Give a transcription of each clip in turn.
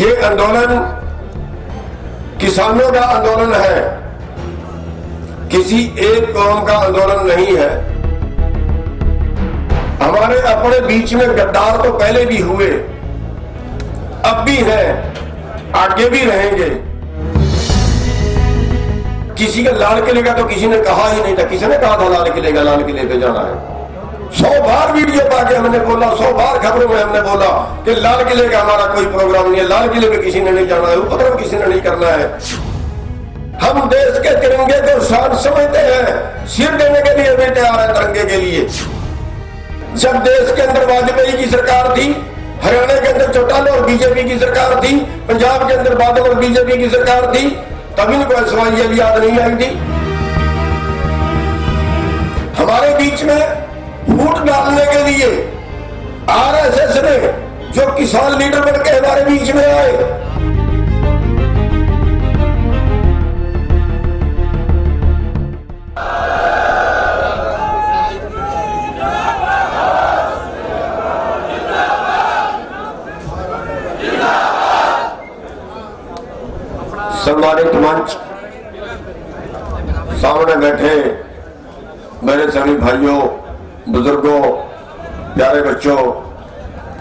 ये आंदोलन किसानों का आंदोलन है, किसी एक कौम का आंदोलन नहीं है। हमारे अपने बीच में गद्दार तो पहले भी हुए, अब भी हैं, आगे भी रहेंगे। किसी का लाल किले का तो किसी ने कहा ही नहीं था। किसी ने कहा था लाल किले का, लाल किले पे जाना है? 100 बार वीडियो पाके हमने बोला, 100 बार खबरों में हमने बोला कि लाल किले का हमारा कोई प्रोग्राम नहीं है, लाल किले पे किसी ने नहीं जाना है, उपद्रव किसी ने नहीं करना है। हम देश के तिरंगे को शान समझते हैं, सिर देने के लिए भी तैयार है तिरंगे के लिए। जब देश के अंदर वाजपेयी की सरकार थी, हरियाणा के अंदर चौटाला और बीजेपी की सरकार थी, पंजाब के अंदर बादल और बीजेपी की सरकार थी, तब इनको सवाल भी याद नहीं आई थी। हमारे बीच में फूट डालने के लिए आरएसएस ने जो किसान लीडर बन के हमारे बीच में आए, सम्मानित मंच, सामने बैठे मेरे सभी भाइयों, बुजुर्गों, प्यारे बच्चों,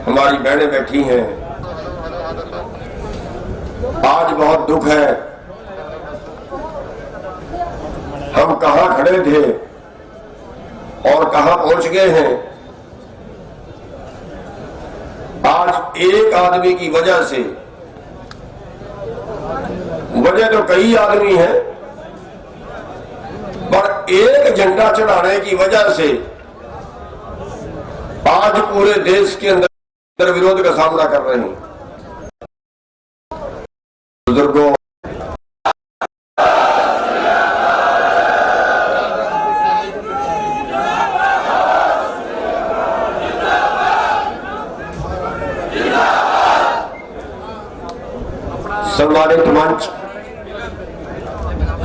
हमारी बहनें बैठी हैं। आज बहुत दुख है, हम कहां खड़े थे और कहां पहुंच गए हैं। आज एक आदमी की वजह से, वजह तो कई आदमी हैं, पर एक झंडा चढ़ाने की वजह से आज पूरे देश के अंदर विरोध का सामना कर रहे हैं। बुजुर्गों, सम्मानित मंच,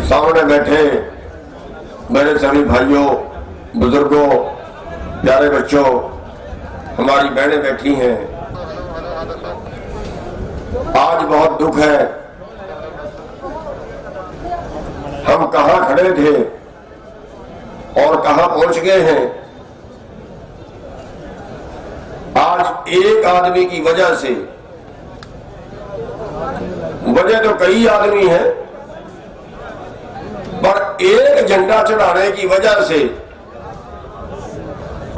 सामने बैठे मेरे सभी भाइयों, बुजुर्गों, प्यारे बच्चों, हमारी बहनें बैठी हैं। आज बहुत दुख है, हम कहां खड़े थे और कहां पहुंच गए हैं। आज एक आदमी की वजह से, वजह तो कई आदमी हैं, पर एक झंडा चढ़ाने की वजह से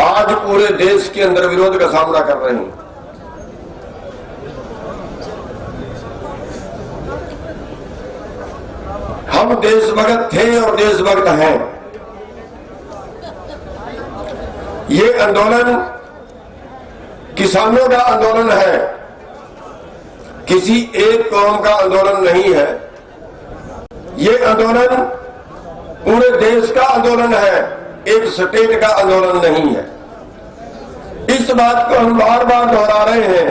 आज पूरे देश के अंदर विरोध का सामना कर रहे हैं। हम देशभक्त थे और देशभक्त हैं। ये आंदोलन किसानों का आंदोलन है, किसी एक कौम का आंदोलन नहीं है। ये आंदोलन पूरे देश का आंदोलन है, एक स्टेट का आंदोलन नहीं है। इस बात को हम बार बार दोहरा रहे हैं,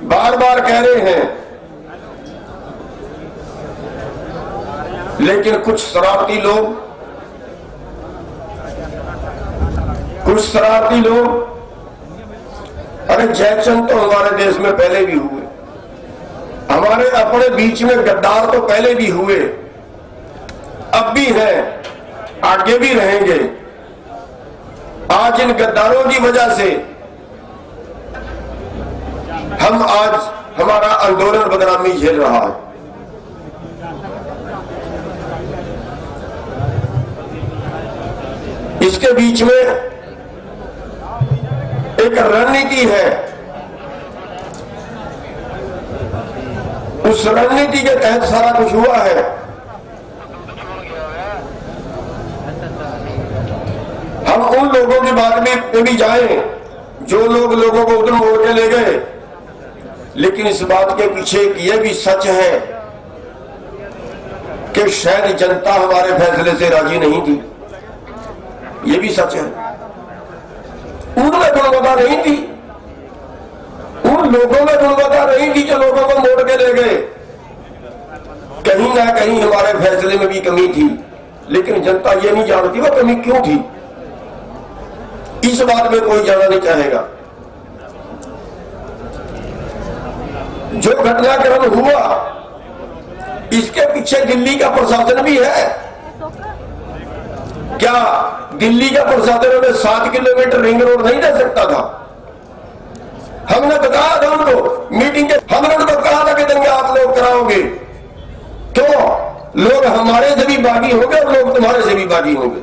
बार बार कह रहे हैं, लेकिन कुछ शरारती लोग, अरे जयचंद तो हमारे देश में पहले भी हुए, हमारे अपने बीच में गद्दार तो पहले भी हुए, अब भी हैं, आगे भी रहेंगे। आज इन गद्दारों की वजह से आज हमारा आंदोलन बदनामी झेल रहा है। इसके बीच में एक रणनीति है, उस रणनीति के तहत सारा कुछ हुआ है। हम उन लोगों की बात में भी जाएं जो लोग लोगों को उधर मोड़ के ले गए, लेकिन इस बात के पीछे यह भी सच है कि शायद जनता हमारे फैसले से राजी नहीं थी। यह भी सच है, उनमें गुणवत्ता नहीं थी, उन लोगों में गुणवत्ता नहीं थी जो लोगों को मोड़ के ले गए। कहीं ना कहीं हमारे फैसले में भी कमी थी, लेकिन जनता ये नहीं जानती वो कमी क्यों थी। इस बात में कोई जानना नहीं चाहेगा। जो घटनाक्रम हुआ इसके पीछे दिल्ली का प्रशासन भी है। क्या दिल्ली का प्रशासन हमें 7 किलोमीटर रिंग रोड नहीं दे सकता था? हमने बताया था उनको मीटिंग के, हमने उनको कहा था कि दंगे आप लोग कराओगे, क्यों? लोग हमारे से भी बागी होंगे और लोग तुम्हारे से भी बागी होंगे।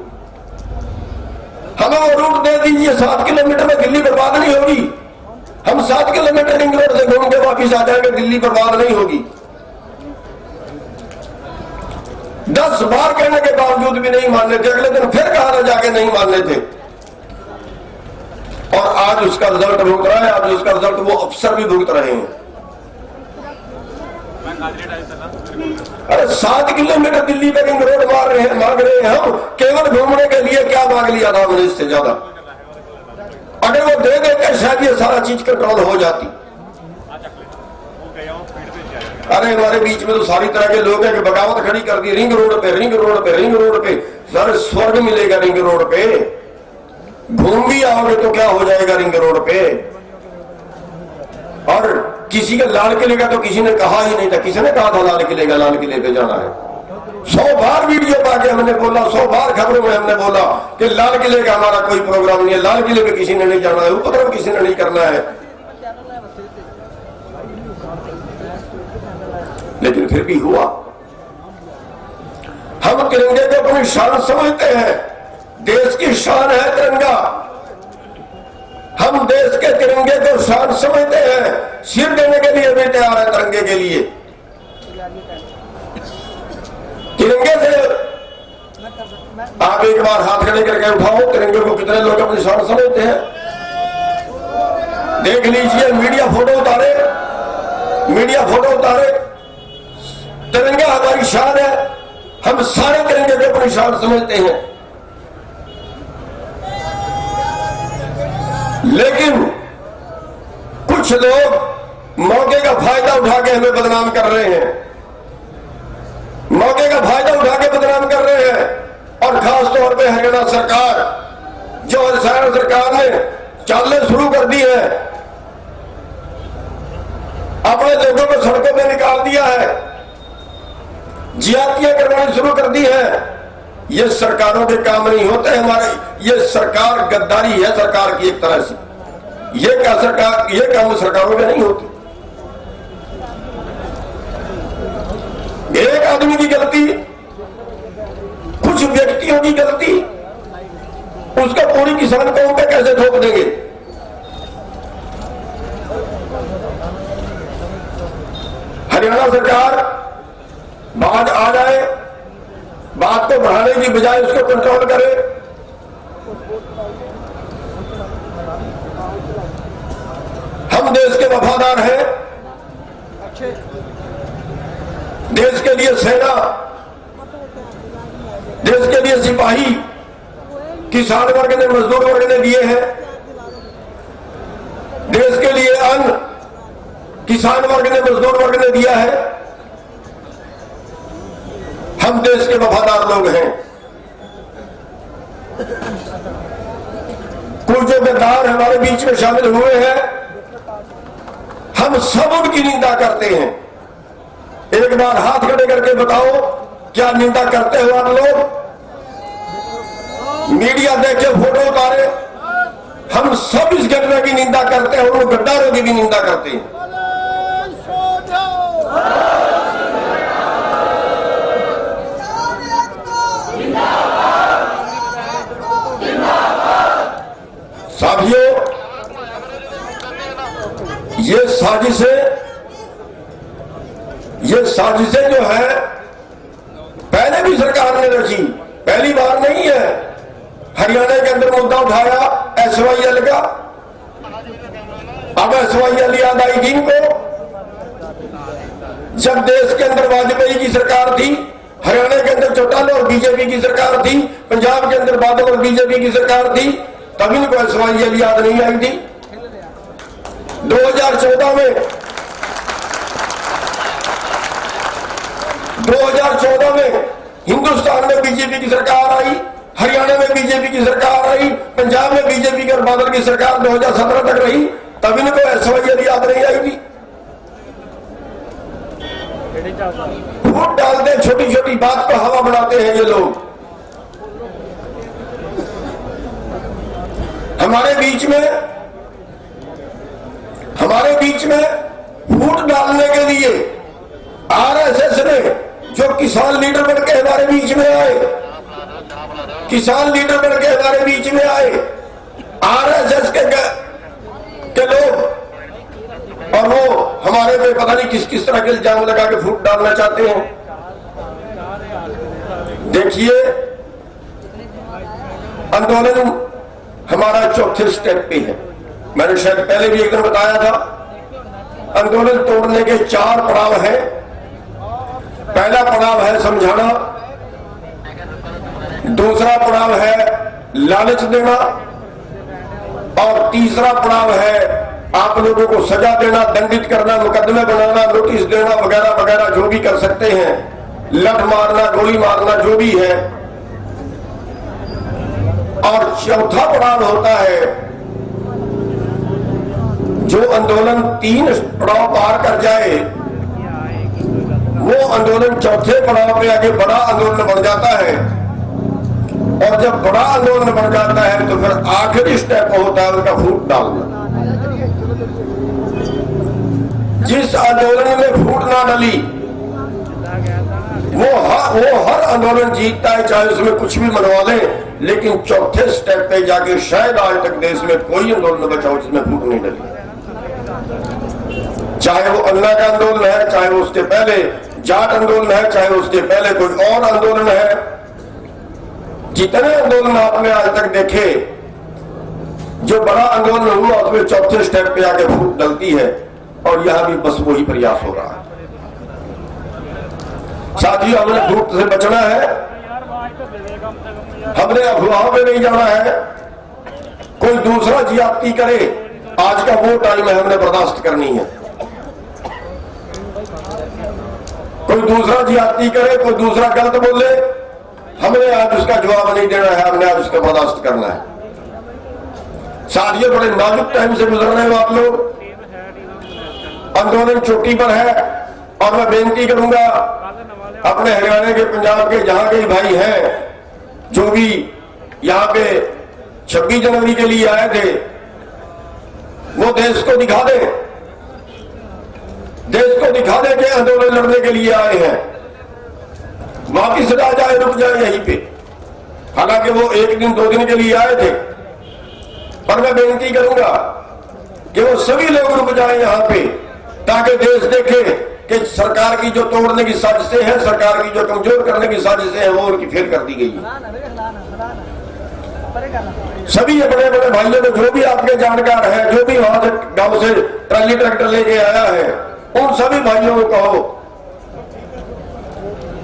हमें वो रूट दे दीजिए, 7 किलोमीटर में दिल्ली बर्बाद नहीं होगी। हम 7 किलोमीटर रिंग रोड से घूम के वापिस आ जाएंगे, दिल्ली बर्बाद नहीं होगी। 10 बार कहने के बावजूद भी नहीं मानने थे। अगले दिन फिर कहा था जाके नहीं मानने थे, और आज उसका रिजल्ट भुगत रहा है। आज उसका रिजल्ट वो अफसर भी भुगत रहे हैं। अरे 7 किलोमीटर दिल्ली पे रिंग रोड मांग रहे हैं हम, केवल घूमने के लिए। क्या मांग लिया था हमने इससे ज्यादा? अगर वो दे देते शायद ये सारा चीज कंट्रोल हो जाती। अरे हमारे बीच में तो सारी तरह के लोग हैं कि बगावत खड़ी कर दी, रिंग रोड पे, रिंग रोड पे, रिंग रोड पे। सर स्वर्ग मिलेगा रिंग रोड पे। घूम भी आओगे तो क्या हो जाएगा रिंग रोड पे? और किसी के लाल किले का तो किसी ने कहा ही नहीं था। किसी ने कहा था लाल किले पे जाना है? 100 बार वीडियो पाके हमने बोला, 100 बार खबरों में हमने बोला कि लाल किले का हमारा कोई प्रोग्राम नहीं है, लाल किले पे किसी ने नहीं जाना है, उपद्रव किसी ने नहीं करना है। लेकिन फिर भी हुआ। हम तिरंगे को अपनी शान समझते हैं। देश की शान है तिरंगा। हम देश के तिरंगे को शान समझते हैं। सिर देने के लिए भी तैयार है तिरंगे के लिए। तिरंगे से आप एक बार हाथ खड़े करके उठाओ, तिरंगे को कितने लोग अपनी शान समझते हैं? देख लीजिए, मीडिया फोटो उतारे, मीडिया फोटो उतारे। तिरंगा हमारी शान है। हम सारे तिरंगे को अपनी शान समझते हैं। लेकिन कुछ लोग मौके का फायदा उठा के हमें बदनाम कर रहे हैं। मौके का फायदा उठा के बदनाम कर रहे हैं। और खास तौर पे हरियाणा सरकार, जो हरियाणा सरकार ने चालें शुरू कर दी है, अपने लोगों को सड़कों पे निकाल दिया है, ज्यादतियां करवानी शुरू कर दी है। ये सरकारों के काम नहीं होते हमारे। ये सरकार गद्दारी है सरकार की एक तरह से। ये क्या सरकार, ये काम सरकारों के नहीं होते। एक आदमी की गलती, कुछ व्यक्तियों की गलती, उसका पूरी किसान कौम पे कैसे थोप देंगे? हरियाणा सरकार बात आ जाए, बात को बढ़ाने की बजाय उसको कंट्रोल करे। हम देश के वफादार हैं। देश के लिए सेना, देश के लिए सिपाही, किसान वर्ग ने, मजदूर वर्ग ने दिए हैं। देश के लिए अन्न किसान वर्ग ने, मजदूर वर्ग ने दिया है। हम देश के वफादार लोग हैं। कुछ जो गद्दार हमारे बीच में शामिल हुए हैं, हम सब उनकी निंदा करते हैं। एक बार हाथ खड़े करके बताओ, क्या निंदा करते हो आप लोग? मीडिया देखे, फोटो उतारे, हम सब इस घटना की निंदा करते हैं और उन गद्दारों की भी निंदा करते हैं। साथियों, ये साजिशें जो है पहले भी सरकार ने रची, पहली बार नहीं है। हरियाणा के अंदर मुद्दा उठाया SYL का। अब SYL याद आई थी इनको। जब देश के अंदर वाजपेयी की सरकार थी, हरियाणा के अंदर चौटाला और बीजेपी की सरकार थी, पंजाब के अंदर बादल और बीजेपी की सरकार थी, तब इनको SYL याद नहीं आई थी। 2014 में हिंदुस्तान में बीजेपी की सरकार आई, हरियाणा में बीजेपी की सरकार आई, पंजाब में बीजेपी और बादल की सरकार 2017 तक रही, तब इनको SYL याद नहीं आई थी। फूट डालते, छोटी छोटी बात को हवा बनाते हैं ये लोग। हमारे बीच में फूट डालने के लिए आरएसएस ने जो किसान लीडर बन के हमारे बीच में आए, किसान लीडर बन के हमारे बीच में आए, आरएसएस के लोग, और वो हमारे पे पता नहीं किस किस तरह के इल्जाम लगा के फूट डालना चाहते हैं। देखिए, आंदोलन हमारा चौथे स्टेप पे है। मैंने शायद पहले भी एक दिन बताया था, आंदोलन तोड़ने के 4 पड़ाव हैं। पहला पड़ाव है समझाना, दूसरा पड़ाव है लालच देना, और तीसरा पड़ाव है आप लोगों को सजा देना, दंडित करना, मुकदमे बनाना, नोटिस देना, वगैरह वगैरह जो भी कर सकते हैं, लठ मारना, गोली मारना, जो भी है। और चौथा पड़ाव होता है, जो आंदोलन 3 पड़ाव पार कर जाए वो आंदोलन चौथे पड़ाव पे आगे बड़ा आंदोलन बन जाता है। और जब बड़ा आंदोलन बन जाता है तो फिर आखिरी स्टेप होता है उनका फूट डालना। जिस आंदोलन में फूट ना डली वो हर आंदोलन जीतता है, चाहे उसमें कुछ भी मनवा ले, लेकिन चौथे स्टेप पे जाके शायद आज तक देश में कोई आंदोलन न बचा हो जिसमें फूट नहीं डली। चाहे वो अन्ना का आंदोलन है, चाहे वो उसके पहले जाट आंदोलन है, चाहे उसके पहले कोई और आंदोलन है, जितने आंदोलन आपने आज तक देखे, जो बड़ा आंदोलन हुआ उसमें चौथे स्टेप पे आके फूट डलती है। और यहां भी बस वही प्रयास हो रहा है। साथियों, हमने फूट से बचना है, हमने अफवाहों पे नहीं जाना है। कोई दूसरा ज्यादती करे, आज का वो टाइम है हमने बर्दाश्त करनी है। कोई दूसरा ज्यादती करे, कोई दूसरा गलत बोले, हमने आज उसका जवाब नहीं देना है, हमने आज उसका बर्दाश्त करना है। साथियों, बड़े नाजुक टाइम से गुजर रहे हो आप लोग, आंदोलन चोटी पर है। और मैं बेनती करूंगा अपने हरियाणा के, पंजाब के, जहां के भाई हैं, जो भी यहां पे 26 जनवरी के लिए आए थे, वो देश को दिखा दे, देश को दिखा दे कि आंदोलन लड़ने के लिए आए हैं। वापिस ना जाए, रुक जाए यहीं पे। हालांकि वो 1 दिन 2 दिन के लिए आए थे, पर मैं बेनती करूंगा कि वो सभी लोग रुक जाएं यहां पे, ताकि देश देखे कि सरकार की जो तोड़ने की साजिशें हैं, सरकार की जो कमजोर करने की साजिशें हैं, वो उनकी फेल कर दी गई है। सभी बड़े बड़े भाइयों को, जो भी आपके जानकार हैं, जो भी वहां से गांव से ट्राली ट्रैक्टर लेके आया है, उन सभी भाइयों को कहो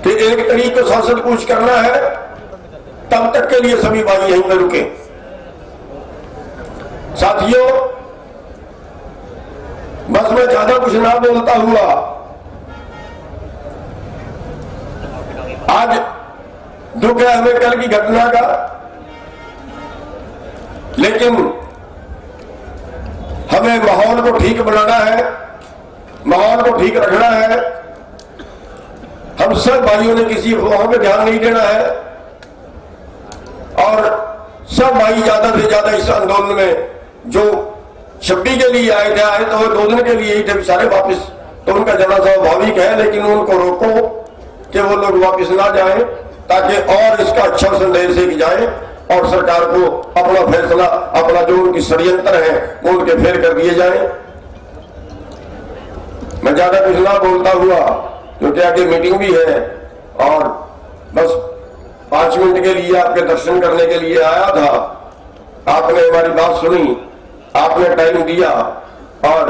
कि 1 तारीख को संसद कूच करना है, तब तक के लिए सभी भाई यहीं पर रुके। साथियों, बस मैं ज्यादा कुछ ना बोलता हुआ आज दुख है हमें कल की घटना का, लेकिन हमें माहौल को ठीक बनाना है, माहौल को ठीक रखना है। हम सब भाइयों ने किसी अफवाहों पे ध्यान नहीं देना है, और सब भाई ज्यादा से ज्यादा इस आंदोलन में जो 26 के लिए आए तो वो 2 दिन के लिए ही थे बेचारे, वापिस तो उनका जाना स्वाभाविक है, लेकिन उनको रोको कि वो लोग वापिस ना जाएं, ताकि और इसका अच्छा संदेश एक जाए और सरकार को अपना फैसला, अपना जो उनकी षड्यंत्र है वो उनके फेल कर दिए जाए। मैं ज्यादा कुछ ना बोलता हुआ, क्योंकि आगे मीटिंग भी है, और बस 5 मिनट के लिए आपके दर्शन करने के लिए आया था। आपने हमारी बात सुनी, आपने टाइम दिया, और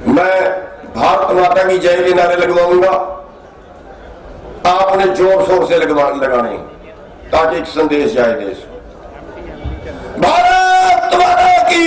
मैं भारत माता की जय के नारे लगवाऊंगा, आपने जोर शोर से लगाने, ताकि एक संदेश जाए देश को। भारत माता की